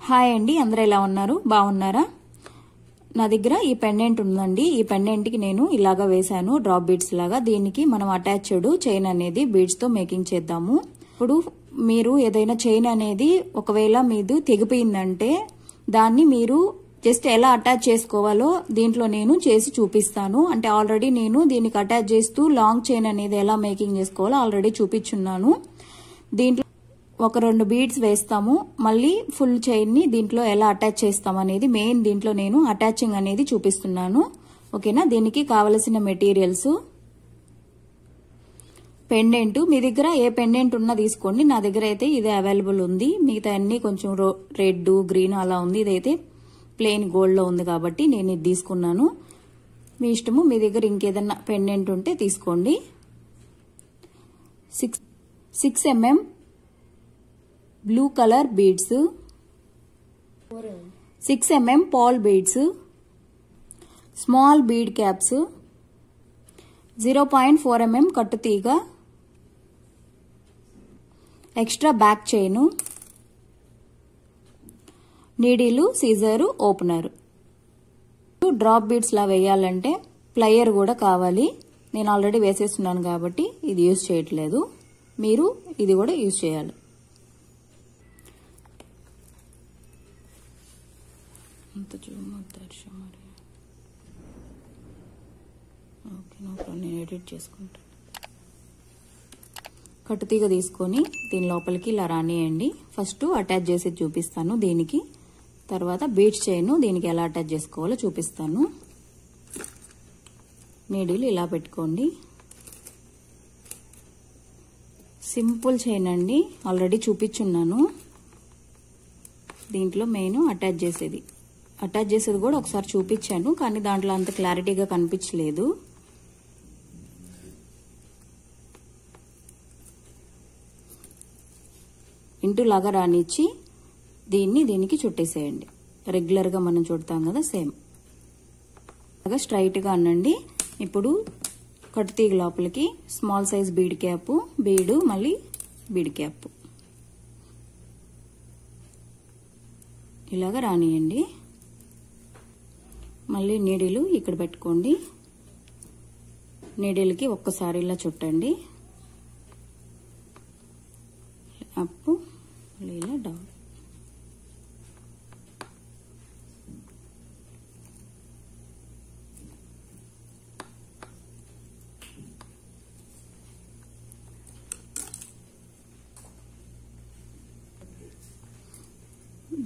Hi అండి, అందరూ ఎలా ఉన్నారు? బాగున్నారా? నా దగ్గర ఈ పెండెంట్ ఉందండి. ఈ పెండెంట్ కి నేను ఇలాగా వేసాను, డ్రాప్ బీడ్స్ లాగా. దీనికి మనం అటాచ్డ్ చైన్ అనేది బీడ్స్ తో మేకింగ్ చేద్దాము. ఇప్పుడు మీరు ఏదైనా చైన్ అనేది ఒకవేళ మీది తెగిపోయిందంటే దాన్ని మీరు జస్ట్ ఎలా అటాచ్ చేసుకోవాలో దీంట్లో నేను చేసి చూపిస్తాను. అంటే ఆల్రెడీ నేను దీనికి అటాచ్ చేస్తూ లాంగ్ చైన్ అనేది ఎలా మేకింగ్ చేసుకోవాలో ఆల్రెడీ చూపించున్నాను. దీంట్లో ఒక 2 బీడ్స్ వేస్తాము, మళ్ళీ ఫుల్ చైన్ ని దీంట్లో ఎలా అటాచ్ చేస్తాం అనేది మెయిన్ దీంట్లో నేను అటాచింగ్ అనేది చూపిస్తున్నాను. ఓకేనా? దీనికి కావలసిన మెటీరియల్స్ పెండెంట్. మీ దగ్గర ఏ పెండెంట్ ఉన్నా తీసుకోండి. నా దగ్గర అయితే ఇదే అవైలబుల్ ఉంది. మిగతా అన్ని కొంచెం రెడ్, గ్రీన్ అలా ఉంది. ఇదైతే ప్లెయిన్ గోల్డ్ లో ఉంది కాబట్టి నేను ఇది తీసుకున్నాను. మీ ఇష్టము, మీ దగ్గర ఇంకేదన్నా పెండెంట్ ఉంటే తీసుకోండి. 6 mm blue colour beads, 6 mm pearl beads, small bead caps, 0.4 mm కట్టు తీగ, ఎక్స్ట్రా బ్యాక్ చైన్, నీడిలు, సీజరు, ఓపెనర్. డ్రాప్ బీడ్స్ లా వేయాలంటే ప్లయర్ కూడా కావాలి. నేను ఆల్రెడీ వేసేస్తున్నాను కాబట్టి ఇది యూజ్ చేయట్లేదు. మీరు ఇది కూడా యూజ్ చేయాలి. నేను ఎడిట్ చేసుకుంటాను. కట్టుతీగ తీసుకొని దీని లోపలికి ఇలా రానియండి. ఫస్ట్ అటాచ్ చేసి చూపిస్తాను దీనికి, తర్వాత బీడ్స్ చైన్ దీనికి ఎలా అటాచ్ చేసుకోవాలో చూపిస్తాను. నీడిల్ ఇలా పెట్టుకోండి. సింపుల్ చైన్ అండి, ఆల్రెడీ చూపించున్నాను. దీంట్లో మెయిన్ అటాచ్ చేసేది కూడా ఒకసారి చూపించాను, కానీ దాంట్లో అంత క్లారిటీగా కనిపించలేదు. ఇంటూ లాగా రానిచ్చి దీనికి చుట్టేసేయండి. రెగ్యులర్ గా మనం చుడతాం కదా, సేమ్ అలాగా స్ట్రైట్ గా అనండి. ఇప్పుడు కట్టుతీగ లోపలికి స్మాల్ సైజ్ బీడ్ క్యాప్, బీడు, మళ్ళీ బీడ్ క్యాప్ ఇలాగా రానియండి. మళ్ళీ నీడిలు ఇక్కడ పెట్టుకోండి. నీడిల్కి ఒక్కసారి ఇలా చుట్టండి, అప్ ఇలా డౌన్.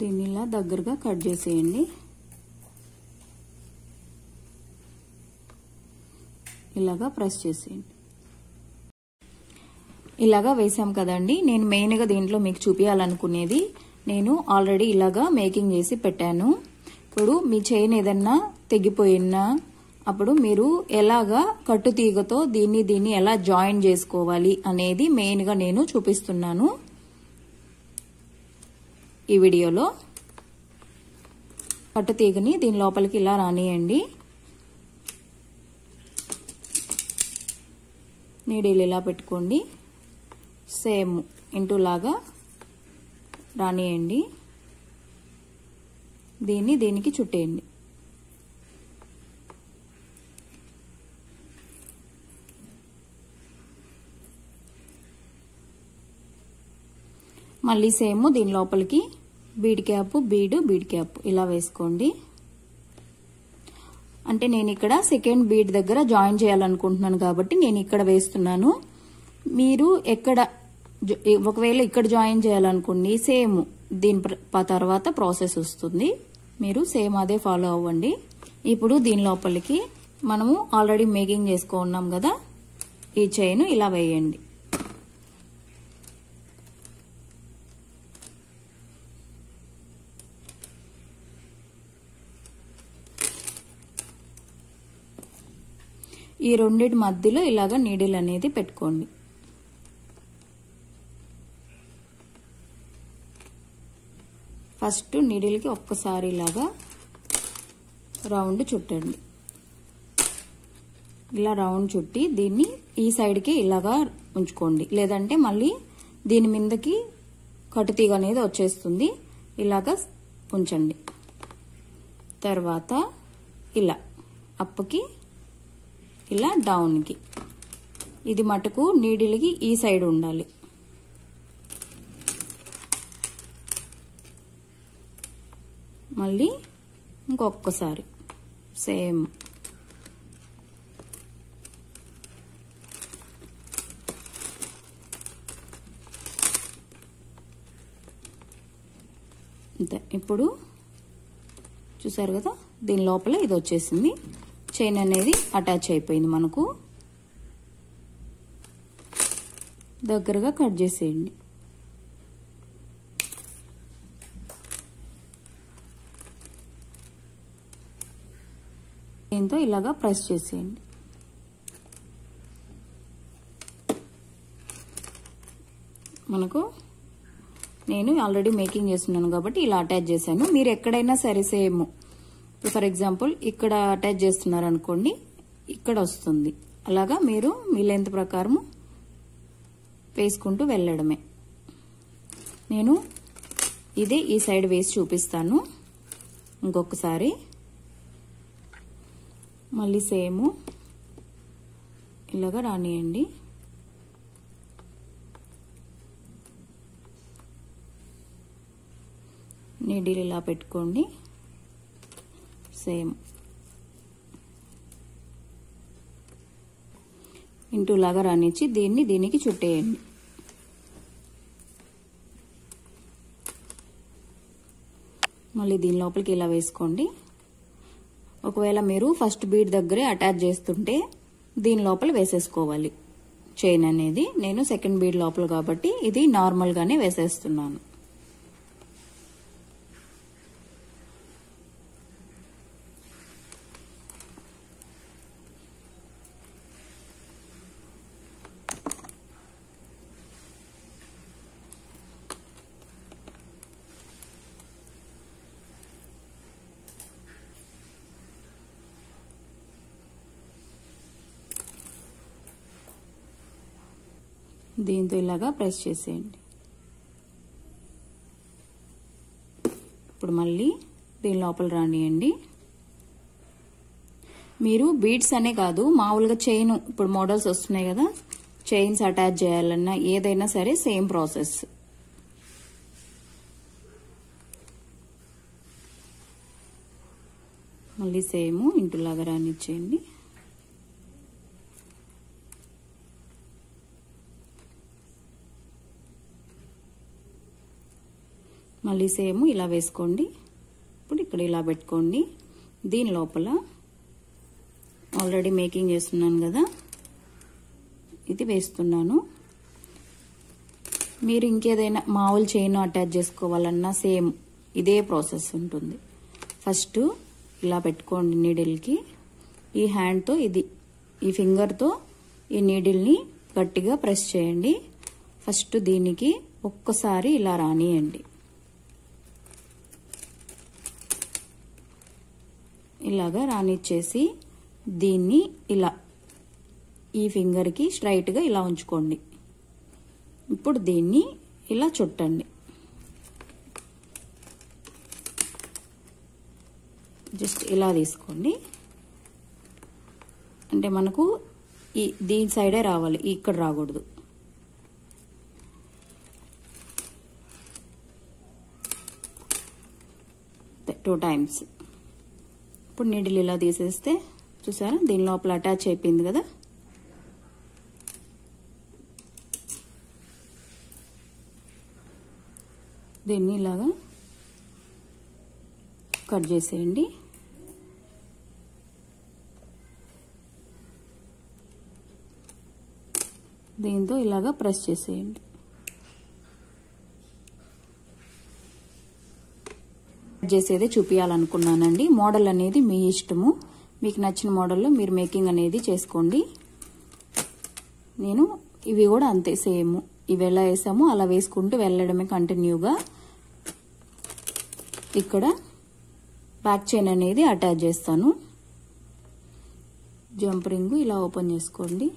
దీన్ని ఇలా దగ్గరగా కట్ చేసేయండి. ఇలాగా ప్రెస్ చేసేయండి. ఇలాగా వేసాం కదండి. నేను మెయిన్ గా దీంట్లో మీకు చూపించాలనుకునేది, నేను ఆల్రెడీ ఇలాగా మేకింగ్ చేసి పెట్టాను. ఇప్పుడు మీ చైన్ ఏదన్నా తెగిపోయినా అప్పుడు మీరు ఎలాగా కట్టు తీగతో దీన్ని ఎలా జాయిన్ చేసుకోవాలి అనేది మెయిన్ గా నేను చూపిస్తున్నాను ఈ వీడియోలో. కట్టు తీగని దీని లోపలికి ఇలా రానియండి. నీడిల్ ఇలా పెట్టుకోండి, సేమ్ ఇంటూ లాగా రానియండి. దీనికి చుట్టేయండి. మళ్ళీ సేమ్ దీని లోపలికి బీడ్ క్యాప్, బీడ్ క్యాప్ ఇలా వేసుకోండి. అంటే నేను ఇక్కడ సెకండ్ బీడ్ దగ్గర జాయిన్ చేయాలనుకుంటున్నాను కాబట్టి నేను ఇక్కడ వేస్తున్నాను. మీరు ఒకవేళ ఇక్కడ జాయిన్ చేయాలనుకోండి, సేమ్ దీని తర్వాత ప్రాసెస్ వస్తుంది. మీరు సేమ్ అదే ఫాలో అవ్వండి. ఇప్పుడు దీని లోపలికి మనము ఆల్రెడీ మేకింగ్ చేసుకున్నాం కదా, ఈ చైన్ ఇలా వేయండి. ఈ రెండిటి మధ్యలో ఇలాగా నీడిల్ అనేది పెట్టుకోండి. ఫస్ట్ నీడిల్కి ఒక్కసారి ఇలాగా రౌండ్ చుట్టండి. ఇలా రౌండ్ చుట్టి దీన్ని ఈ సైడ్కి ఇలాగా ఉంచుకోండి, లేదంటే మళ్ళీ దీని మీదకి కట్టుతీగ అనేది వచ్చేస్తుంది. ఇలాగా ఉంచండి. తర్వాత ఇలా అప్కి ఇలా డౌన్కి, ఇది మటుకు నీడిల్కి ఈ సైడ్ ఉండాలి. మళ్ళీ ఇంకొకసారి సేమ్. అంతే. ఇప్పుడు చూసారు కదా, దీని లోపల ఇది వచ్చేసింది. చైన్ అనేది అటాచ్ అయిపోయింది. మనకు దగ్గరగా కట్ చేసేయండి. దీంతో ఇలాగా ప్రెస్ చేసేయండి. మనకు నేను ఆల్రెడీ మేకింగ్ చేస్తున్నాను కాబట్టి ఇలా అటాచ్ చేశాను. మీరు ఎక్కడైనా సరే సేమ్, ఫర్ ఎగ్జాంపుల్ ఇక్కడ అటాచ్ చేస్తున్నారు అనుకోండి, ఇక్కడ వస్తుంది. అలాగా మీరు మీ లెంత్ ప్రకారం వేసుకుంటూ వెళ్ళడమే. నేను ఇదే ఈ సైడ్ వేసి చూపిస్తాను ఇంకొకసారి. మళ్ళీ సేమ్ ఇలాగా రానియండి. నీడిల్ ఇలా పెట్టుకోండి. సేమ్ ఇంటూ లాగా రానిచ్చి దీనికి చుట్టేయండి. మళ్ళీ దీని లోపలికి ఇలా వేసుకోండి. ఒకవేళ మీరు ఫస్ట్ బీడ్ దగ్గరే అటాచ్ చేస్తుంటే దీని లోపల వేసేసుకోవాలి చైన్ అనేది. నేను సెకండ్ బీడ్ లోపల కాబట్టి ఇది నార్మల్ గానే వేసేస్తున్నాను. దీంతో ఇలాగా ప్రెస్ చేసేయండి. ఇప్పుడు మళ్ళీ దీని లోపల రానియండి. మీరు బీడ్స్ అనే కాదు, మామూలుగా చైన్ ఇప్పుడు మోడల్స్ వస్తున్నాయి కదా, చైన్స్ అటాచ్ చేయాలన్నా ఏదైనా సరే సేమ్ ప్రాసెస్. మళ్ళీ సేమ్ ఇంటులాగా రానిచ్చేయండి. మళ్ళీ సేమ్ ఇలా వేసుకోండి. ఇప్పుడు ఇక్కడ ఇలా పెట్టుకోండి. దీని లోపల ఆల్రెడీ మేకింగ్ చేస్తున్నాను కదా, ఇది వేస్తున్నాను. మీరు ఇంకేదైనా మామూలు చైన్ అటాచ్ చేసుకోవాలన్నా సేమ్ ఇదే ప్రాసెస్ ఉంటుంది. ఫస్ట్ ఇలా పెట్టుకోండి నీడిల్కి. ఈ హ్యాండ్తో ఈ ఫింగర్తో ఈ నీడిల్ని గట్టిగా ప్రెస్ చేయండి. ఫస్ట్ దీనికి ఒక్కసారి ఇలా రానియండి. ఇలాగా రానిచ్చేసి దీన్ని ఇలా ఈ ఫింగర్కి స్ట్రైట్గా ఇలా ఉంచుకోండి. ఇప్పుడు దీన్ని ఇలా చుట్టండి. జస్ట్ ఇలా తీసుకోండి. అంటే మనకు దీని సైడే రావాలి, ఇక్కడ రాకూడదు. Two times. ఇప్పుడు నీడిల్ ఇలా తీసేస్తే చూసారా, దీని లోపల అటాచ్ అయిపోయింది కదా. దీన్ని ఇలాగా కట్ చేసేయండి. దీంతో ఇలాగా ప్రెస్ చేసేయండి. చేసేదే చూపించాలనుకున్నానండి. మోడల్ అనేది మీ ఇష్టము, మీకు నచ్చిన మోడల్లో మీరు మేకింగ్ అనేది చేసుకోండి. నేను ఇవి కూడా అంతే సేమ్, ఇవి ఎలా వేసామో అలా వేసుకుంటూ వెళ్ళడమే కంటిన్యూగా. ఇక్కడ బ్యాక్ చైన్ అనేది అటాచ్ చేస్తాను. జంప్ రింగ్ ఇలా ఓపెన్ చేసుకోండి.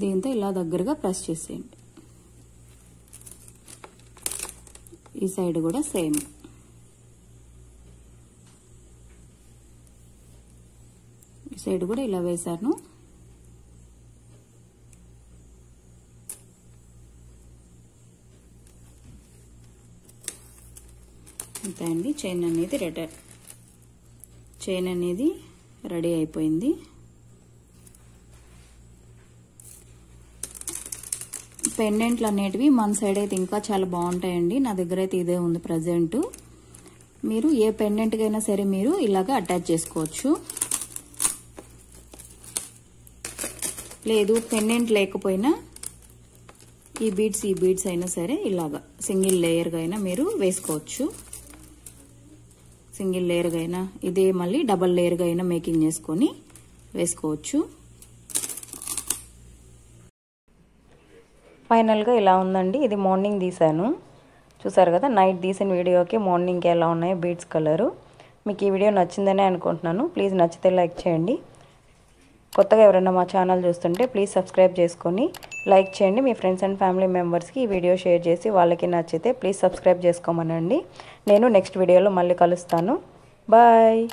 దీంతో ఇలా దగ్గరగా ప్రెస్ చేసేయండి. ఈ సైడ్ కూడా సేమ్. ఈ సైడ్ కూడా ఇలా వేసాను. అంతే అండి, చైన్ అనేది రెడీ అయిపోయింది. పెండెంట్లు అనేటివి మన సైడ్ అయితే ఇంకా చాలా బాగుంటాయండి. నా దగ్గర అయితే ఇదే ఉంది ప్రజెంట్. మీరు ఏ పెండెంట్కైనా సరే మీరు ఇలాగా అటాచ్ చేసుకోవచ్చు. లేదు పెండెంట్ లేకపోయినా ఈ బీడ్స్ అయినా సరే ఇలాగా సింగిల్ లేయర్గా అయినా మీరు వేసుకోవచ్చు. సింగిల్ లేయర్గా అయినా ఇదే మళ్ళీ డబల్ లేయర్గా అయినా మేకింగ్ చేసుకొని వేసుకోవచ్చు. ఫైనల్గా ఇలా ఉందండి. ఇది మార్నింగ్ తీసాను, చూసారు కదా. నైట్ తీసిన వీడియోకి మార్నింగ్కి ఎలా ఉన్నాయో బీడ్స్ కలరు. మీకు ఈ వీడియో నచ్చిందనే అనుకుంటున్నాను. ప్లీజ్ నచ్చితే లైక్ చేయండి. కొత్తగా ఎవరైనా మా ఛానల్ చూస్తుంటే ప్లీజ్ సబ్స్క్రైబ్ చేసుకొని లైక్ చేయండి. మీ ఫ్రెండ్స్ అండ్ ఫ్యామిలీ మెంబర్స్కి ఈ వీడియో షేర్ చేసి వాళ్ళకి నచ్చితే ప్లీజ్ సబ్స్క్రైబ్ చేసుకోమనండి. నేను నెక్స్ట్ వీడియోలో మళ్ళీ కలుస్తాను. బాయ్.